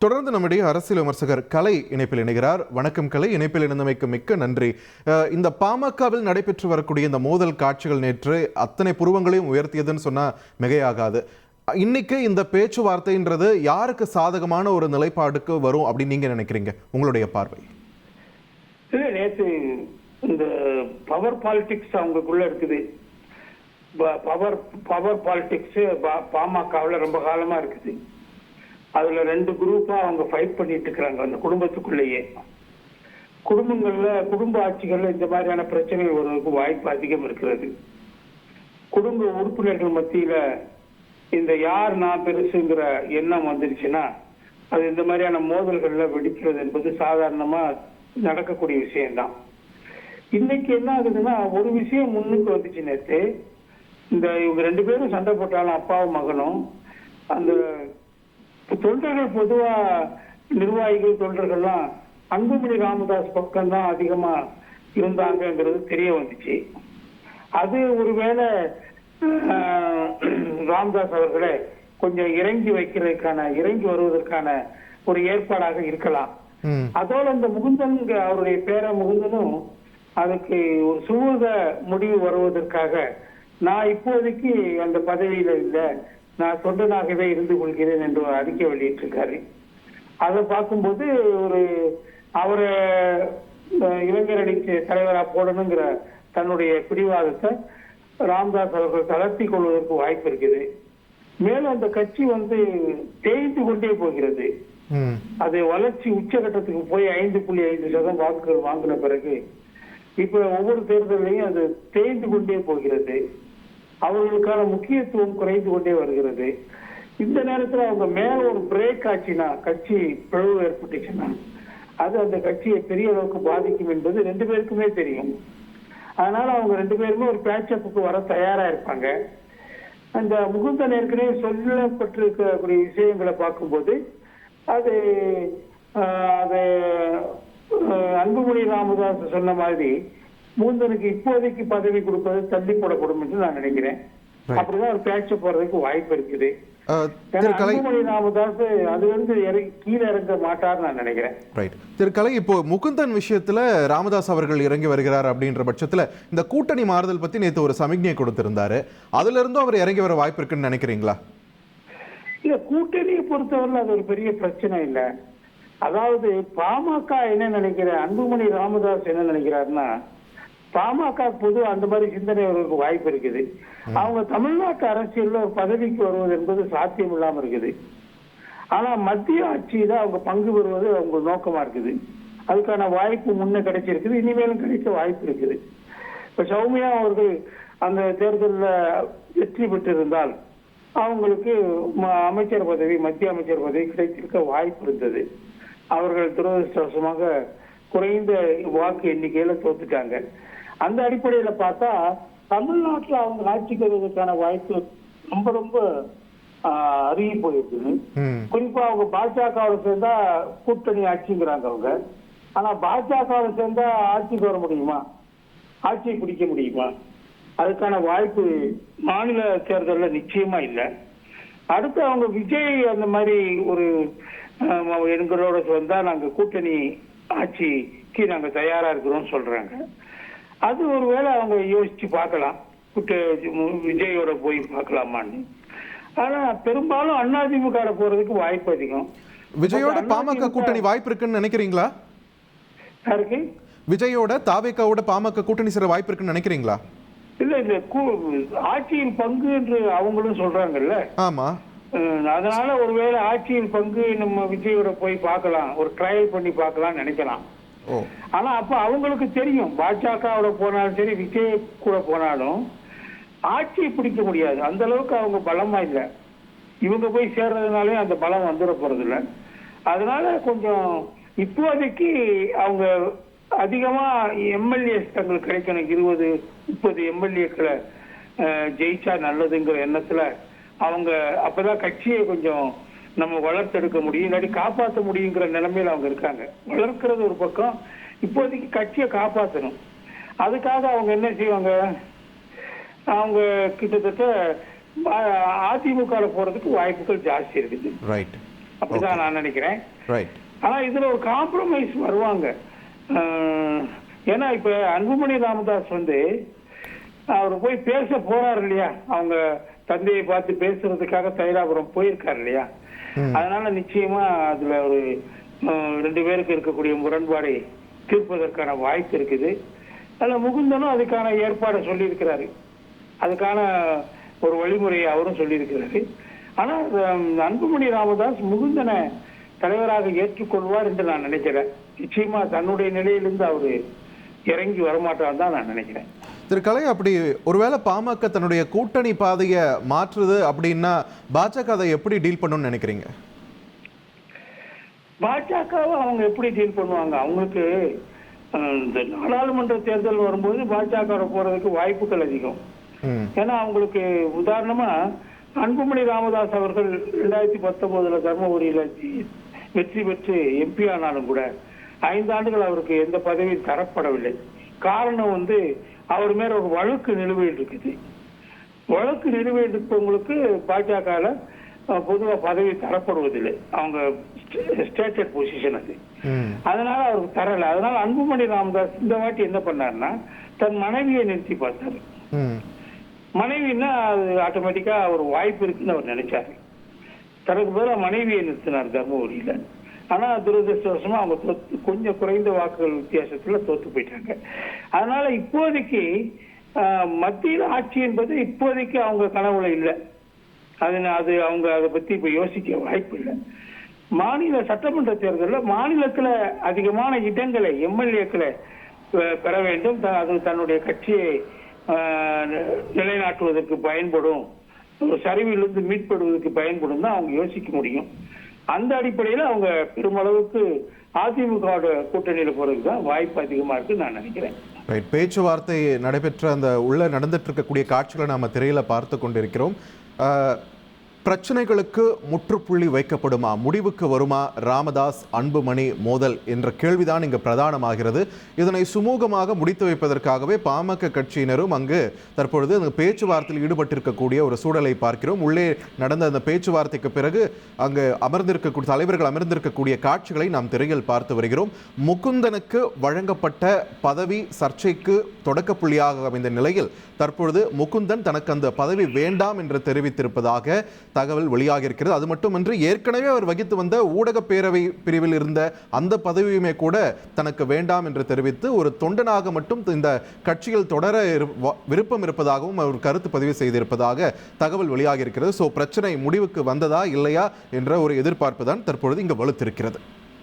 தொடர்ந்து நம்முடைய அரசியல் விமர்சகர் கலை இணைப்பில் இணைகிறார். வணக்கம் கலை, இணைப்பில் இணைந்தமைக்கு மிக்க நன்றி. இந்த பாமகவில் நடைபெற்று வரக்கூடிய இந்த மோதல் காட்சிகள் நேற்று அத்தனை புருவங்களையும் உயர்த்தியதுன்னு சொன்னா மிகையாகாது. இன்னைக்கு இந்த பேச்சுவார்த்தைன்றது யாருக்கு சாதகமான ஒரு நிலைப்பாடுக்கு வரும் அப்படின்னு நீங்க நினைக்கிறீங்க? உங்களுடைய பார்வை. நேற்று இந்த பவர் பாலிடிக்ஸ் அவங்களுக்குள்ள இருக்குது. பவர் பாலிடிக்ஸ் பாமகவில் ரொம்ப காலமா இருக்குது. அதுல ரெண்டு குரூப்பா அவங்க ஃபைட் பண்ணிட்டு இருக்கிறாங்க அந்த குடும்பத்துக்குள்ளேயே. குடும்ப ஆட்சிகள்ல இந்த மாதிரியான பிரச்சனைகள் வருவதற்கு வாய்ப்பு அதிகம் இருக்கிறது. குடும்ப உறுப்பினர்கள் மத்தியில இந்த யார் நான் பெருசுங்கிற எண்ணம் வந்துருச்சுன்னா அது இந்த மாதிரியான மோதல்கள்ல வெடிக்கிறது என்பது சாதாரணமா நடக்கக்கூடிய விஷயம்தான். இன்னைக்கு என்ன ஆகுதுன்னா ஒரு விஷயம் முன்னுக்கு வந்துச்சு. நேற்று இந்த இவங்க ரெண்டு பேரும் சண்டை போட்டாலும் அப்பாவும் மகனும் அந்த தொண்டர்கள் பொதுவா நிர்வாகிகள் தொண்டர்கள்லாம் அன்புமணி ராமதாஸ் பக்கம் தான் அதிகமா இருந்தாங்கிறது தெரிய வந்துச்சு. அது ஒருவேளை ராமதாஸ் அவர்களை கொஞ்சம் இறங்கி வருவதற்கான ஒரு ஏற்பாடாக இருக்கலாம். அதோட இந்த முகுந்தன் அவருடைய பேர முகுந்தனும் அதுக்கு ஒரு சுமூக முடிவு வருவதற்காக நான் இப்போதைக்கு அந்த பதவியில இல்லை, நான் தொண்டனாகவே இருந்து கொள்கிறேன் என்று ஒரு அறிக்கை வெளியிட்டிருக்காரு. அதை பார்க்கும்போது ஒரு அவரை இளைஞரணி தலைவராக போடணுங்கிற தன்னுடைய பிடிவாதத்தை ராமதாஸ் அவர்கள் தளர்த்தி கொள்வதற்கு வாய்ப்பு இருக்குது. மேலும் அந்த கட்சி தேய்ந்து கொண்டே போகிறது. அது வளர்ச்சி உச்சகட்டத்துக்கு போய் 5.5% வாக்குகள் வாங்கின பிறகு இப்ப ஒவ்வொரு தேர்தலையும் அது தேய்ந்து கொண்டே போகிறது. அவர்களுக்கான முக்கியத்துவம் குறைந்து கொண்டே வருகிறது. இந்த நேரத்தில் அவங்க மேல ஒரு பிரேக் ஆச்சுன்னா, கட்சி பிளவு ஏற்பட்டுச்சுன்னா அது அந்த கட்சியை பெரிய அளவுக்கு பாதிக்கும் என்பது ரெண்டு பேருக்குமே தெரியும். அதனால அவங்க ரெண்டு பேருமே ஒரு பேட்சப்புக்கு வர தயாரா இருப்பாங்க. அந்த முகுந்தன் ஏற்கனவே சொல்லப்பட்டிருக்கக்கூடிய விஷயங்களை பார்க்கும்போது அது அன்புமணி ராமதாஸ் சொன்ன மாதிரி முகுந்தனுக்கு இப்போதைக்கு பதவி கொடுப்பது தள்ளி போடப்படும் என்று நான் நினைக்கிறேன். அப்படிதான் ஒரு பேட்ச போறதுக்கு வாய்ப்பு இருக்குது. அன்புமணி ராமதாஸ் அது கீழே இறங்க மாட்டார்னு நான் நினைக்கிறேன். திரு கலை, இப்போ முகுந்தன் விஷயத்துல ராமதாஸ் அவர்கள் இறங்கி வருகிறார் அப்படின்ற பட்சத்துல இந்த கூட்டணி மாறுதல் பத்தி நேற்று ஒரு சமிக்ஞை கொடுத்திருந்தாரு. அதுல இருந்தும் அவர் இறங்கி வர வாய்ப்பு இருக்குன்னு நினைக்கிறீங்களா? இல்ல, கூட்டணியை பொறுத்தவரை அது ஒரு பெரிய பிரச்சனை இல்லை. அதாவது பாமக என்ன நினைக்கிற, அன்புமணி ராமதாஸ் என்ன நினைக்கிறாருன்னா பாமக பொது அந்த மாதிரி சிந்தனை அவர்களுக்கு வாய்ப்பு இருக்குது. அவங்க தமிழ்நாட்டு அரசியல்ல ஒரு பதவிக்கு வருவது என்பது சாத்தியம் இல்லாம இருக்குது. ஆனா மத்திய ஆட்சியில அவங்க பங்கு பெறுவது அவங்க நோக்கமா இருக்குது. அதுக்கான வாய்ப்பு முன்ன கிடைச்சிருக்குது, இனிமேலும் கிடைக்க வாய்ப்பு இருக்குது. இப்ப சௌமியா அவர்கள் அந்த தேர்தலில் வெற்றி பெற்றிருந்தால் அவங்களுக்கு அமைச்சர் பதவி, மத்திய அமைச்சர் பதவி கிடைத்திருக்க வாய்ப்பு இருந்தது. அவர்கள் துரதிருஷ்டவசமாக குறைந்த வாக்கு எண்ணிக்கையில தோத்துட்டாங்க. அந்த அடிப்படையில பார்த்தா தமிழ்நாட்டில் அவங்க ஆட்சிக்கு வருவதற்கான வாய்ப்பு ரொம்ப ரொம்ப அருகி போயிருக்கு. குறிப்பா அவங்க பாஜகவோட சேர்ந்தா கூட்டணி ஆட்சிங்கிறாங்க அவங்க. ஆனா பாஜகவோட சேர்ந்தா ஆட்சிக்கு வர முடியுமா, ஆட்சியை பிடிக்க முடியுமா? அதுக்கான வாய்ப்பு மாநில தேர்தலில் நிச்சயமா இல்லை. அடுத்து அவங்க விஜய் அந்த மாதிரி ஒரு எங்களோட வந்தா நாங்க கூட்டணி ஆட்சிக்கு நாங்க தயாரா இருக்கிறோம் சொல்றாங்க. அது ஒருவேளை அவங்க யோசிச்சு பார்க்கலாம், விஜயோட போய் பார்க்கலாமான்னு. ஆனா பெரும்பாலும் அதிமுக போறதுக்கு வாய்ப்பு அதிகம். விஜயோட பாமக கூட்டணி வாய்ப்பு இருக்குன்னு நினைக்கிறீங்களா? யாருக்கு? விஜயோட தாவேகாவோட பாமக கூட்டணி சேர வாய்ப்பு இருக்குன்னு நினைக்கிறீங்களா? இல்ல, இந்த ஆட்சியின் பங்கு என்று அவங்களும் சொல்றாங்கல்ல. ஆமா, அதனால ஒருவேளை ஆட்சியின் பங்கு நம்ம விஜயோட போய் பார்க்கலாம், ஒரு ட்ரையல் பண்ணி பார்க்கலாம் நினைக்கலாம். ஆனா அப்ப அவங்களுக்கு தெரியும் பாஜகவோட போனாலும் சரி விஜய் கூட போனாலும் ஆட்சியை பிடிக்க முடியாது, அந்த அளவுக்கு அவங்க பலமா இல்லை. இவங்க போய் சேர்றதுனாலே அந்த பலம் வந்துட போறது இல்லை. அதனால கொஞ்சம் இப்போதைக்கு அவங்க அதிகமா எம்எல்ஏ தங்களுக்கு கிடைக்கணும், 20-30 எம்எல்ஏக்களை ஜெயிச்சா நல்லதுங்கிற எண்ணத்துல அவங்க அப்பதான் கட்சியை கொஞ்சம் நம்ம வளர்த்தெடுக்க முடியும், இல்லாட்டி காப்பாற்ற முடியுங்கிற நிலைமையில அவங்க இருக்காங்க. வளர்க்கிறது ஒரு பக்கம், இப்போதைக்கு கட்சியை காப்பாற்றணும். அதுக்காக அவங்க என்ன செய்வாங்க, அவங்க கிட்டத்தட்ட அதிமுக போறதுக்கு வாய்ப்புகள் ஜாஸ்தி இருக்குது. அப்படிதான் நான் நினைக்கிறேன். ரைட். ஆனா இதுல ஒரு காம்ப்ரமைஸ் வருவாங்க. ஏன்னா இப்ப அன்புமணி ராமதாஸ் அவர் போய் பேச போறாரு இல்லையா, அவங்க தந்தையை பார்த்து பேசுறதுக்காக தைலாபுரம் போயிருக்காரு இல்லையா, அதனால நிச்சயமா அதுல ஒரு 2 பேருக்கு இருக்கக்கூடிய முரண்பாடை தீர்ப்பதற்கான வாய்ப்பு இருக்குது. அதுல முகுந்தனும் அதுக்கான ஏற்பாடை சொல்லியிருக்கிறாரு, அதுக்கான ஒரு வழிமுறையை அவரும் சொல்லியிருக்கிறாரு. ஆனா அன்புமணி ராமதாஸ் முகுந்தனை தலைவராக ஏற்றுக்கொள்வார் என்று நான் நினைக்கிறேன். நிச்சயமா தன்னுடைய நிலையிலிருந்து அவரு இறங்கி வரமாட்டார் தான் நான் நினைக்கிறேன். திரு கலை, அப்படி ஒருவேளை பாமக தன்னுடைய கூட்டணி பாதையை மாற்றுது அப்படின்னா பாஜக அதை எப்படி டீல் பண்ணணும்னு நினைக்கிறீங்க? பாஜகவை அவங்க எப்படி டீல் பண்ணுவாங்க? அவங்களுக்கு இந்த நாடாளுமன்ற தேர்தல் வரும்போது பாஜக போறதுக்கு வாய்ப்புகள் அதிகம். ஏன்னா அவங்களுக்கு உதாரணமா அன்புமணி ராமதாஸ் அவர்கள் 2019 தர்மபுரியில வெற்றி பெற்று எம்பி ஆனாலும் கூட 5 ஆண்டுகள் அவருக்கு எந்த பதவியும் தரப்படவில்லை. காரணம் அவர் மேல ஒரு வழக்கு நிலுவையில் இருக்குது. வழக்கு நிலுவையில் இருப்பவங்களுக்கு பாஜக பொதுவா பதவி தரப்படுவதில்லை, அவங்க ஸ்டேட்டட் பொசிஷன் அது. அதனால அவருக்கு தரல. அதனால அன்புமணி ராமதாஸ் இந்த வாட்டி என்ன பண்ணாருன்னா தன் மனைவியை நிறுத்தி பார்த்தாரு. மனைவின்னா அது ஆட்டோமேட்டிக்கா ஒரு வாய்ப்பு இருக்குன்னு அவர் நினைச்சாரு. தனக்கு பதிலா மனைவியை நிறுத்தினார் தர்மபுரியில. ஆனா துரதிருஷ்டவசமா அவங்க கொஞ்சம் குறைந்த வாக்குகள் வித்தியாசத்துல தோத்து போயிட்டாங்க. அதனால இப்போதைக்கு மத்தியில் ஆட்சி என்பது இப்போதைக்கு அவங்க கனவுல இல்லை. அது அவங்க அதை பத்தி இப்ப யோசிக்க வாய்ப்பு இல்லை. மாநில சட்டமன்ற தேர்தலில் மாநிலத்துல அதிகமான இடங்களை எம்எல்ஏக்களை பெற வேண்டும், அது தன்னுடைய கட்சியை நிலைநாட்டுவதற்கு பயன்படும், சரிவிலிருந்து மீட்படுவதற்கு பயன்படும் தான் அவங்க யோசிக்க முடியும். அந்த அடிப்படையில் அவங்க பெருமளவுக்கு அதிமுக கூட்டணியில் போறதுக்கு தான் வாய்ப்பு அதிகமா இருக்குன்னு நான் நினைக்கிறேன். பேச்சுவார்த்தை நடைபெற்ற அந்த உள்ள நடந்துட்டு இருக்கக்கூடிய காட்சிகளை நாம திரையில பார்த்து கொண்டிருக்கிறோம். பிரச்சனைகளுக்கு முற்றுப்புள்ளி வைக்கப்படுமா, முடிவுக்கு வருமா ராமதாஸ் அன்புமணி மோதல் என்ற கேள்விதான் இங்கு பிரதானமாகிறது. இதனை சுமூகமாக முடித்து வைப்பதற்காகவே பாமக கட்சியினரும் அங்கு தற்பொழுது அந்த பேச்சுவார்த்தையில் ஈடுபட்டிருக்கக்கூடிய ஒரு சூழலை பார்க்கிறோம். உள்ளே நடந்த அந்த பேச்சுவார்த்தைக்கு பிறகு அங்கு அமர்ந்திருக்கக்கூடிய தலைவர்கள் அமர்ந்திருக்கக்கூடிய காட்சிகளை நாம் திரையில் பார்த்து வருகிறோம். முகுந்தனுக்கு வழங்கப்பட்ட பதவி சர்ச்சைக்கு தொடக்க புள்ளியாக அமைந்த நிலையில் தற்பொழுது முகுந்தன் தனக்கு அந்த பதவி வேண்டாம் என்று தெரிவித்திருப்பதாக தகவல் வெளியாகியிருக்கிறது. அது மட்டுமின்றி ஏற்கனவே அவர் வகித்து வந்த ஊடக பேரவை பிரிவில் இருந்த அந்த பதவியுமே கூட தனக்கு வேண்டாம் என்று தெரிவித்து ஒரு தொண்டனாக மட்டும் இந்த கட்சியில் தொடர விருப்பம் இருப்பதாகவும் அவர் கருத்து பதிவு செய்திருப்பதாக தகவல் வெளியாகியிருக்கிறது. பிரச்சனை முடிவுக்கு வந்ததா இல்லையா என்ற ஒரு எதிர்பார்ப்பு தான் தற்பொழுது இங்கு வலுத்திருக்கிறது.